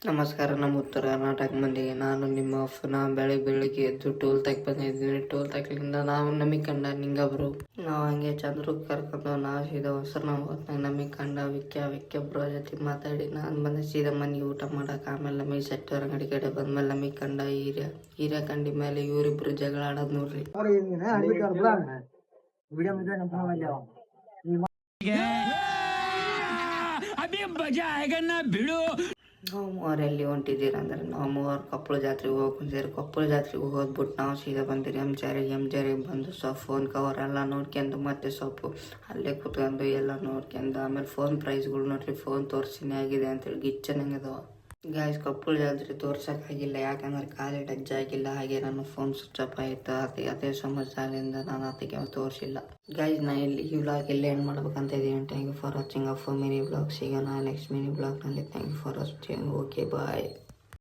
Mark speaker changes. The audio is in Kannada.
Speaker 1: ನಮಸ್ಕಾರ. ನಮ್ಮ ಉತ್ತರ ಕರ್ನಾಟಕ ಮಂದಿಗೆ ನಾನು ನಿಮ್ಮ ಬೆಳಿಗ್ಗೆ ಎದ್ದು ಟೋಲ್ ತಕ್ಕ ಬಂದಿದ್ದೀನಿ. ಟೋಲ್ ತಕ್ಕಲಿಂದ ನಾವು ನಮಗೆ ಕಂಡ ನಿಂಗಬ್ರು ನಾವು ಹಂಗೆ ಚಂದ್ರು ಕರ್ಕೊಂಡು ನಾವು ಸೀದಾ ಹೊಸರು ನಾವು ನಮಗೆ ಕಂಡ ವಿಕ್ಯ ಬ್ರೋ ಜೊತೆ ಮಾತಾಡಿ ನಾನು ಬಂದ ಸೀದಾ ಮನೆಗೆ ಊಟ ಮಾಡಕ್ಕೆ. ಆಮೇಲೆ ನಮಗೆ ಸೆಟ್ಟರ್ ಅಂಗಡಿ ಕಡೆ ಬಂದ್ಮೇಲೆ ನಮಗೆ ಕಂಡ ಹೀರ ಕಂಡಿ ಮೇಲೆ ಇವರಿಬ್ರು ಜಗಳ ಆಡೋದು ನೋಡ್ರಿ. ನಾವು ಮೂವರೆಲ್ಲಿ ಹೊಂಟಿದ್ದೀರ ಅಂದ್ರೆ ನಾವು ಮೂವರು ಕೊಪ್ಪಳ ಜಾತ್ರೆಗೆ ಹೋಗ್ಕೊಂತೀರಿ. ಕೊಪ್ಪಳ ಜಾತ್ರೆಗೆ ಹೋಗ್ಬಿಟ್ಟು ನಾವು ಸೀದಾ ಬಂದಿರಿ ಎಮ್ ಜಾರಿಗೆ ಬಂದು ಸ್ವಲ್ಪ ಫೋನ್ ಕವರ್ ಎಲ್ಲ ನೋಡ್ಕೊಂಡು ಮತ್ತೆ ಸ್ವಲ್ಪ ಅಲ್ಲೇ ಕುತ್ಕೊಂಡು ಎಲ್ಲ ನೋಡ್ಕೊಂಡು ಆಮೇಲೆ ಫೋನ್ ಪ್ರೈಸ್ಗಳು ನೋಡ್ರಿ. ಫೋನ್ ತೋರಿಸಿನೇ ಆಗಿದೆ ಅಂತೇಳಿ ಗಿಚ್ಚನಂಗದವ ಗಾಯ್ಸ್. ಕೊಪ್ಪಳ ಜಾತ್ರೆ ತೋರ್ಸೋಕ್ಕಾಗಿಲ್ಲ ಯಾಕಂದ್ರೆ ಕಾಲೇ ಟಚ್ ಆಗಿಲ್ಲ. ಹಾಗೆ ನನ್ನ ಫೋನ್ ಸ್ವಿಚ್ ಆಫ್ ಆಯಿತು. ಅದೇ ಸಮಸ್ಯೆಯಿಂದ ನಾನು ಅದಕ್ಕೆ ತೋರಿಸಿಲ್ಲ ಗಾಯ್ಸ್. ನಾ ಇಲ್ಲಿ ಈ ವ್ಲಾಗ್ ಎಲ್ಲ ಏನು ಮಾಡ್ಬೇಕಂತ ಇದ್ದೀನಿ. Thank you for watching of mini blog. ಸಿಗೋಣ ನೆಕ್ಸ್ಟ್ ಮಿನಿ ಬ್ಲಾಗ್ನಲ್ಲಿ. Thank you for watching. Okay bye.